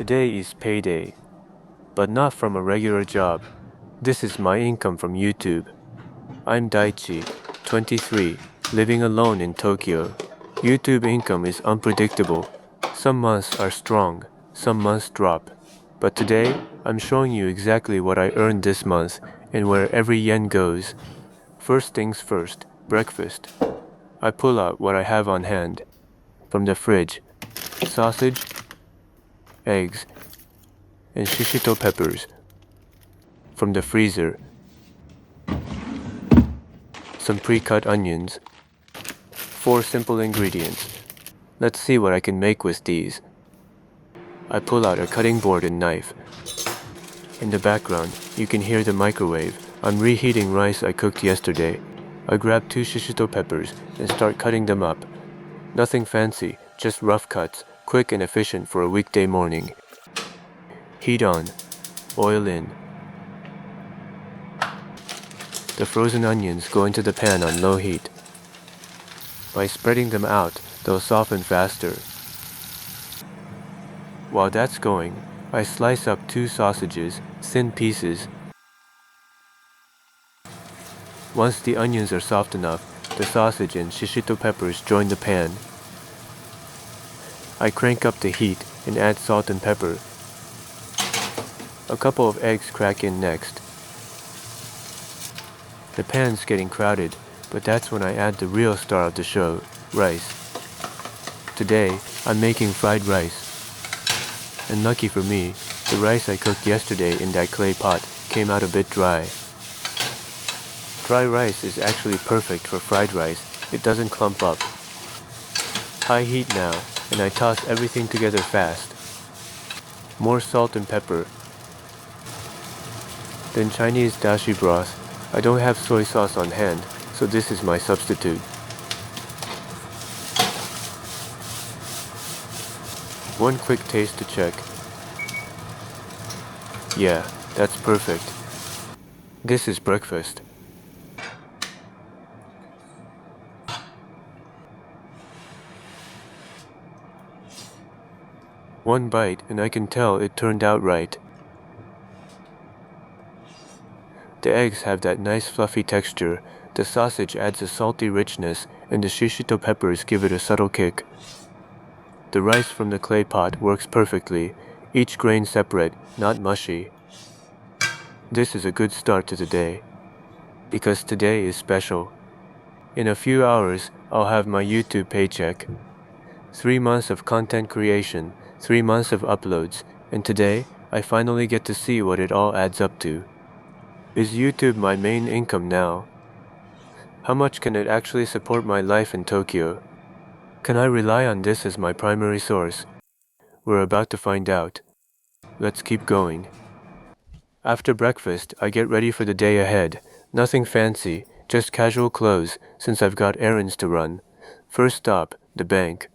Today is payday, but not from a regular job. This is my income from YouTube. I'm Daichi, 23, living alone in Tokyo. YouTube income is unpredictable. Some months are strong, some months drop. But today, I'm showing you exactly what I earned this month and where every yen goes. First things first, breakfast. I pull out what I have on hand. From the fridge, sausage, eggs, and shishito peppers. From the freezer, some pre-cut onions. 4 simple ingredients. Let's see what I can make with these. I pull out a cutting board and knife. In the background, you can hear the microwave. I'm reheating rice I cooked yesterday. I grab 2 shishito peppers and start cutting them up. Nothing fancy, just rough cuts, quick and efficient for a weekday morning. Heat on, oil in. The frozen onions go into the pan on low heat. By spreading them out, they'll soften faster. While that's going, I slice up 2 sausages, thin pieces. Once the onions are soft enough, the sausage and shishito peppers join the pan. I crank up the heat and add salt and pepper. A couple of eggs crack in next. The pan's getting crowded, but that's when I add the real star of the show, rice. Today, I'm making fried rice. And lucky for me, the rice I cooked yesterday in that clay pot came out a bit dry. Dry rice is actually perfect for fried rice. It doesn't clump up. High heat now, and I toss everything together fast. More salt and pepper. Then Chinese dashi broth. I don't have soy sauce on hand, so this is my substitute. One quick taste to check. Yeah, that's perfect. This is breakfast. One bite and I can tell it turned out right. The eggs have that nice fluffy texture, the sausage adds a salty richness, and the shishito peppers give it a subtle kick. The rice from the clay pot works perfectly, each grain separate, not mushy. This is a good start to the day, because today is special. In a few hours, I'll have my YouTube paycheck. 3 months of content creation, 3 months of uploads, and today, I finally get to see what it all adds up to. Is YouTube my main income now? How much can it actually support my life in Tokyo? Can I rely on this as my primary source? We're about to find out. Let's keep going. After breakfast, I get ready for the day ahead. Nothing fancy, just casual clothes since I've got errands to run. First stop, the bank.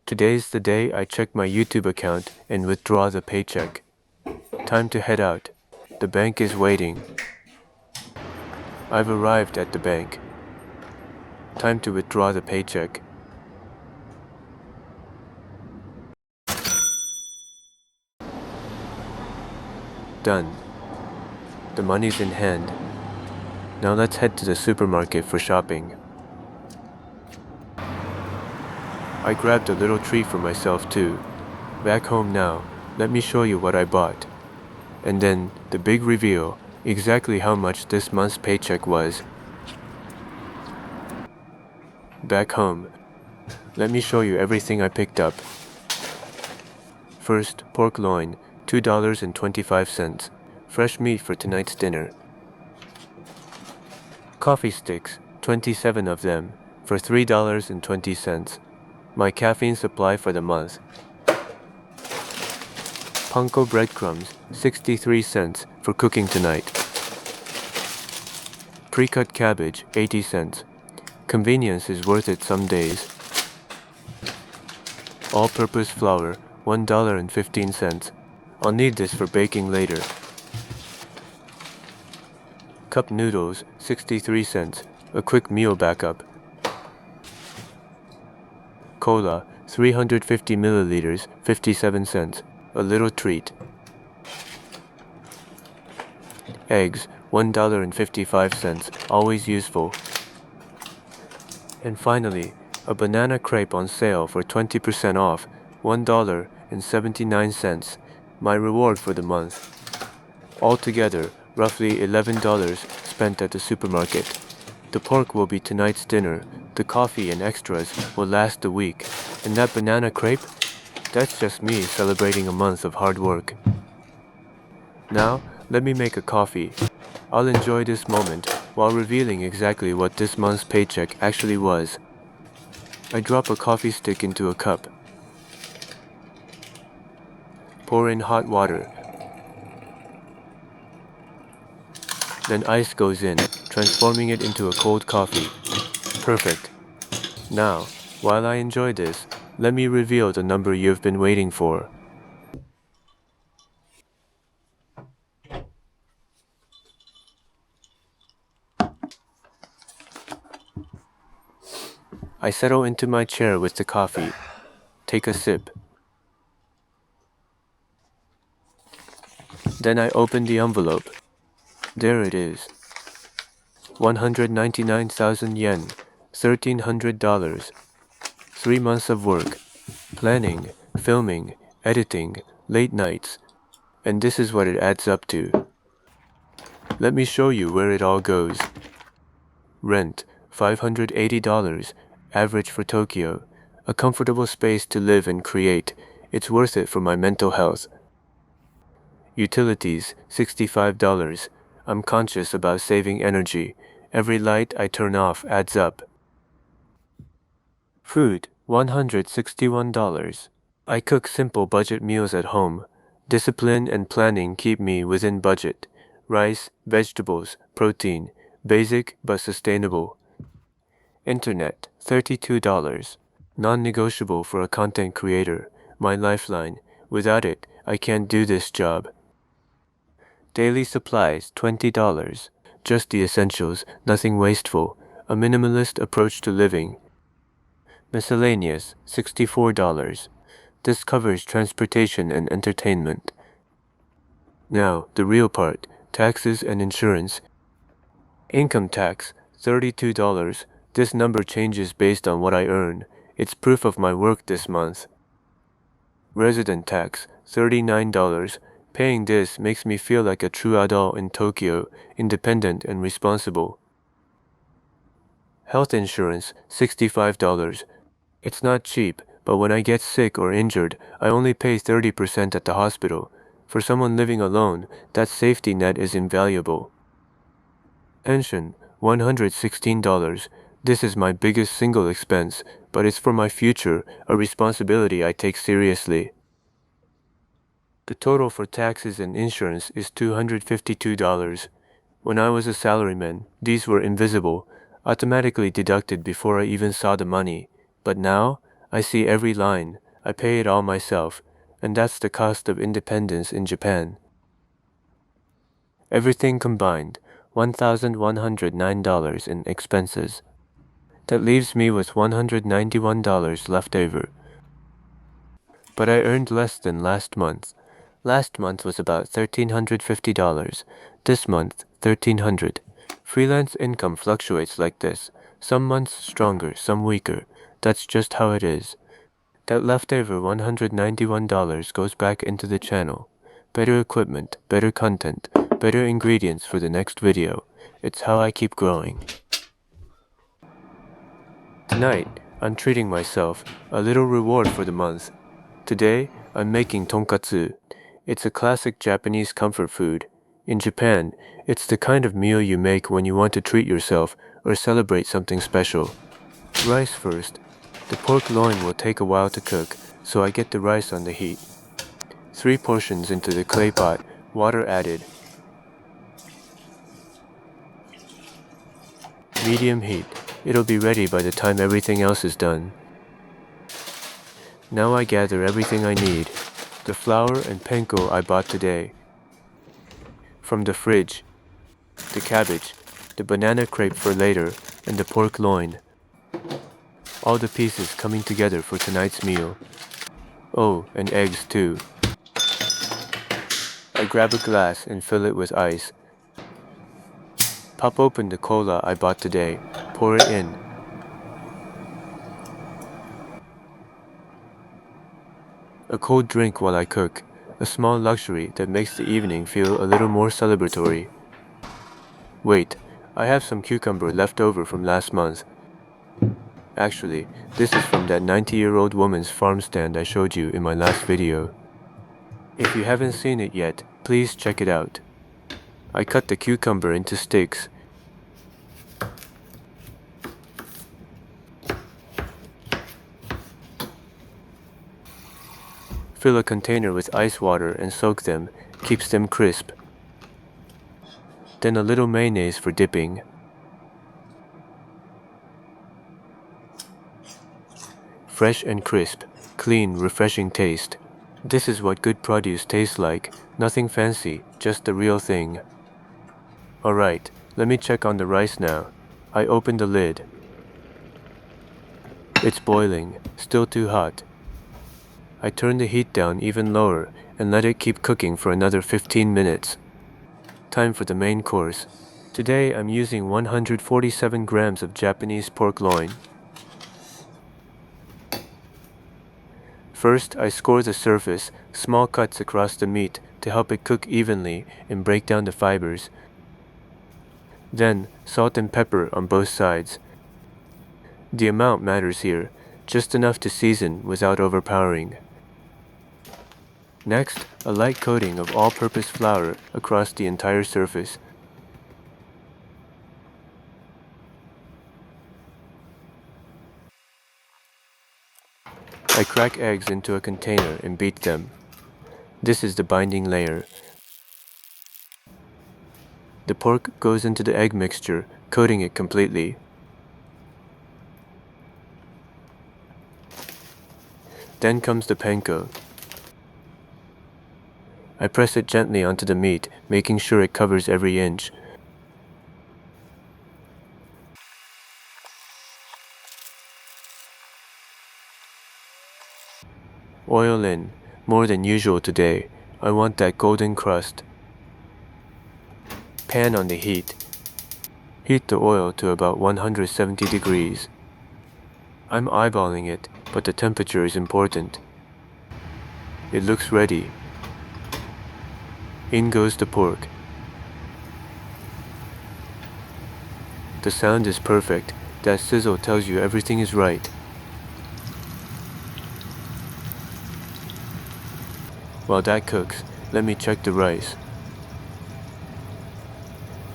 Today's the day I check my YouTube account and withdraw the paycheck. Time to head out. The bank is waiting. I've arrived at the bank. Time to withdraw the paycheck. Done. The money's in hand. Now let's head to the supermarket for shopping. I grabbed a little treat for myself too. Back home now, let me show you what I bought. And then, the big reveal, exactly how much this month's paycheck was. Back home, let me show you everything I picked up. First, pork loin, $2.25. Fresh meat for tonight's dinner. Coffee sticks, 27 of them, for $3.20. My caffeine supply for the month. Panko breadcrumbs, 63 cents for cooking tonight. Pre-cut cabbage, 80 cents. Convenience is worth it some days. All-purpose flour, $1.15. I'll need this for baking later. Cup noodles, 63 cents. A quick meal backup. Cola, 350 milliliters, 57 cents. a little treat. Eggs, $1.55, always useful. And finally, a banana crepe on sale for 20% off, $1.79, my reward for the month. Altogether, roughly $11 spent at the supermarket. The pork will be tonight's dinner, the coffee and extras will last a week, and that banana crepe? That's just me celebrating a month of hard work. Now, let me make a coffee. I'll enjoy this moment while revealing exactly what this month's paycheck actually was. I drop a coffee stick into a cup. Pour in hot water. Then ice goes in, transforming it into a cold coffee. Perfect. Now, while I enjoy this, let me reveal the number you've been waiting for. I settle into my chair with the coffee. Take a sip. Then I open the envelope. There it is. 199,000 yen, $1,300. 3 months of work. Planning, filming, editing, late nights. And this is what it adds up to. Let me show you where it all goes. Rent, $580, average for Tokyo. A comfortable space to live and create. It's worth it for my mental health. Utilities, $65. I'm conscious about saving energy. Every light I turn off adds up. Food, $161. I cook simple budget meals at home. Discipline and planning keep me within budget. Rice, vegetables, protein. Basic but sustainable. Internet, $32. Non-negotiable for a content creator. My lifeline. Without it, I can't do this job. Daily supplies, $20. Just the essentials, nothing wasteful. A minimalist approach to living. Miscellaneous, $64. This covers transportation and entertainment. Now, the real part, taxes and insurance. Income tax, $32. This number changes based on what I earn. It's proof of my work this month. Resident tax, $39. Paying this makes me feel like a true adult in Tokyo, independent and responsible. Health insurance, $65. It's not cheap, but when I get sick or injured, I only pay 30% at the hospital. For someone living alone, that safety net is invaluable. Pension, $116. This is my biggest single expense, but it's for my future, a responsibility I take seriously. The total for taxes and insurance is $252. When I was a salaryman, these were invisible, automatically deducted before I even saw the money. But now, I see every line, I pay it all myself, and that's the cost of independence in Japan. Everything combined, $1,109 in expenses. That leaves me with $191 left over. But I earned less than last month. Last month was about $1,350. This month, $1,300. Freelance income fluctuates like this. Some months stronger, some weaker. That's just how it is. That leftover $191 goes back into the channel. Better equipment, better content, better ingredients for the next video. It's how I keep growing. Tonight, I'm treating myself, a little reward for the month. Today, I'm making tonkatsu. It's a classic Japanese comfort food. In Japan, it's the kind of meal you make when you want to treat yourself or celebrate something special. Rice first. The pork loin will take a while to cook, so I get the rice on the heat. 3 portions into the clay pot, water added. Medium heat. It'll be ready by the time everything else is done. Now I gather everything I need. The flour and panko I bought today. From the fridge. The cabbage, the banana crepe for later, and the pork loin. All the pieces coming together for tonight's meal. Oh, and eggs too. I grab a glass and fill it with ice. Pop open the cola I bought today. Pour it in. A cold drink while I cook. A small luxury that makes the evening feel a little more celebratory. Wait, I have some cucumber left over from last month. Actually, this is from that 90-year-old woman's farm stand I showed you in my last video. If you haven't seen it yet, please check it out. I cut the cucumber into sticks. Fill a container with ice water and soak them, keeps them crisp. Then a little mayonnaise for dipping. Fresh and crisp, clean, refreshing taste. This is what good produce tastes like. Nothing fancy, just the real thing. Alright, let me check on the rice now. I open the lid. It's boiling, still too hot. I turn the heat down even lower and let it keep cooking for another 15 minutes. Time for the main course. Today I'm using 147 grams of Japanese pork loin. First, I score the surface, small cuts across the meat to help it cook evenly and break down the fibers. Then, salt and pepper on both sides. The amount matters here, just enough to season without overpowering. Next, a light coating of all-purpose flour across the entire surface. I crack eggs into a container and beat them. This is the binding layer. The pork goes into the egg mixture, coating it completely. Then comes the panko. I press it gently onto the meat, making sure it covers every inch. Oil in, more than usual today. I want that golden crust. Pan on the heat. Heat the oil to about 170 degrees. I'm eyeballing it, but the temperature is important. It looks ready. In goes the pork. The sound is perfect. That sizzle tells you everything is right. While that cooks, let me check the rice.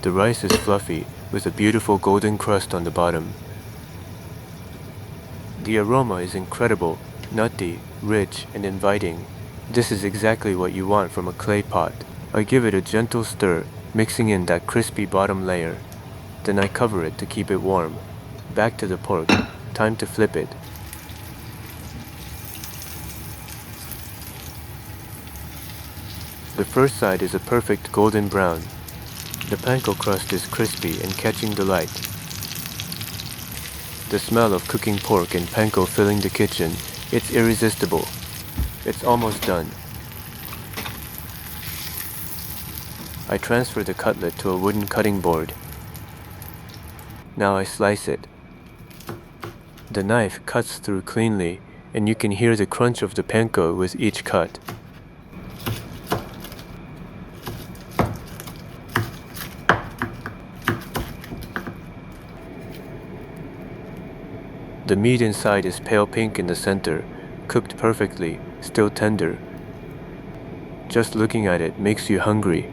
The rice is fluffy, with a beautiful golden crust on the bottom. The aroma is incredible, nutty, rich, and inviting. This is exactly what you want from a clay pot. I give it a gentle stir, mixing in that crispy bottom layer. Then I cover it to keep it warm. Back to the pork. Time to flip it. The first side is a perfect golden brown. The panko crust is crispy and catching the light. The smell of cooking pork and panko filling the kitchen, it's irresistible. It's almost done. I transfer the cutlet to a wooden cutting board. Now I slice it. The knife cuts through cleanly, and you can hear the crunch of the panko with each cut. The meat inside is pale pink in the center, cooked perfectly, still tender. Just looking at it makes you hungry.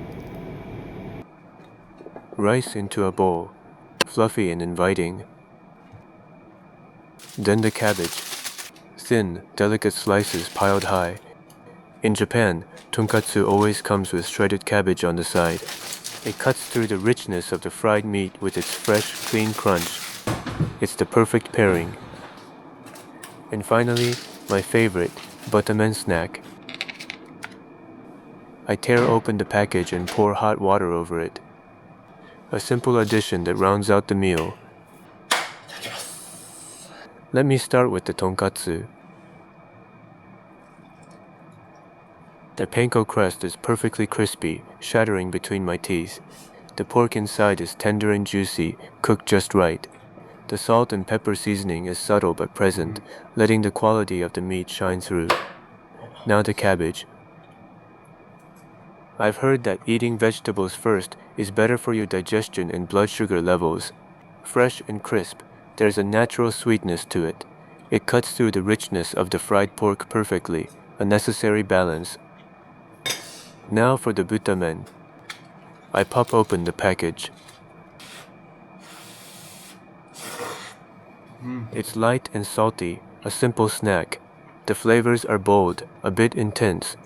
Rice into a bowl, fluffy and inviting. Then the cabbage, thin, delicate slices piled high. In Japan, tonkatsu always comes with shredded cabbage on the side. It cuts through the richness of the fried meat with its fresh, clean crunch. It's the perfect pairing. And finally, my favorite, butterman snack. I tear open the package and pour hot water over it. A simple addition that rounds out the meal. Let me start with the tonkatsu. The panko crust is perfectly crispy, shattering between my teeth. The pork inside is tender and juicy, cooked just right. The salt and pepper seasoning is subtle but present, letting the quality of the meat shine through. Now the cabbage. I've heard that eating vegetables first is better for your digestion and blood sugar levels. Fresh and crisp, there's a natural sweetness to it. It cuts through the richness of the fried pork perfectly, a necessary balance. Now for the butamen. I pop open the package. It's light and salty, a simple snack. The flavors are bold, a bit intense.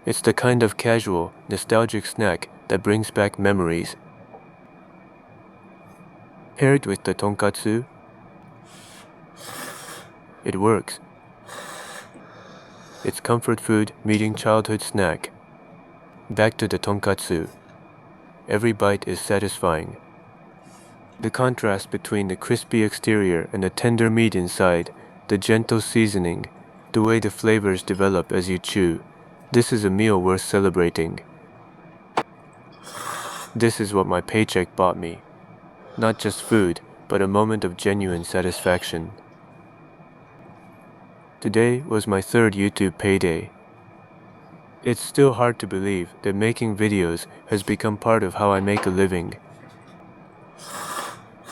It's the kind of casual, nostalgic snack that brings back memories. Paired with the tonkatsu, it works. It's comfort food meeting childhood snack. Back to the tonkatsu. Every bite is satisfying. The contrast between the crispy exterior and the tender meat inside, the gentle seasoning, the way the flavors develop as you chew. This is a meal worth celebrating. This is what my paycheck bought me. Not just food, but a moment of genuine satisfaction. Today was my third YouTube payday. It's still hard to believe that making videos has become part of how I make a living.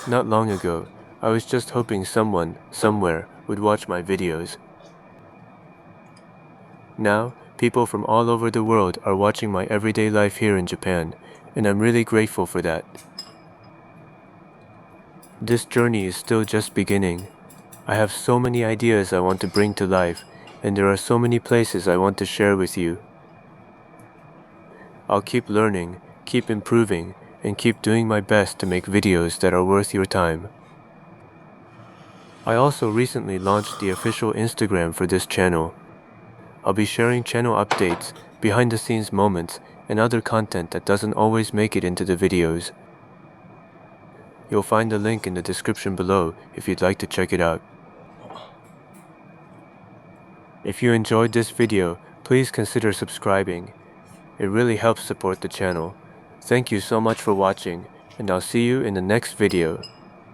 Not long ago, I was just hoping someone, somewhere, would watch my videos. Now, people from all over the world are watching my everyday life here in Japan, and I'm really grateful for that. This journey is still just beginning. I have so many ideas I want to bring to life, and there are so many places I want to share with you. I'll keep learning, keep improving, and keep doing my best to make videos that are worth your time. I also recently launched the official Instagram for this channel. I'll be sharing channel updates, behind-the-scenes moments, and other content that doesn't always make it into the videos. You'll find the link in the description below if you'd like to check it out. If you enjoyed this video, please consider subscribing. It really helps support the channel. Thank you so much for watching, and I'll see you in the next video.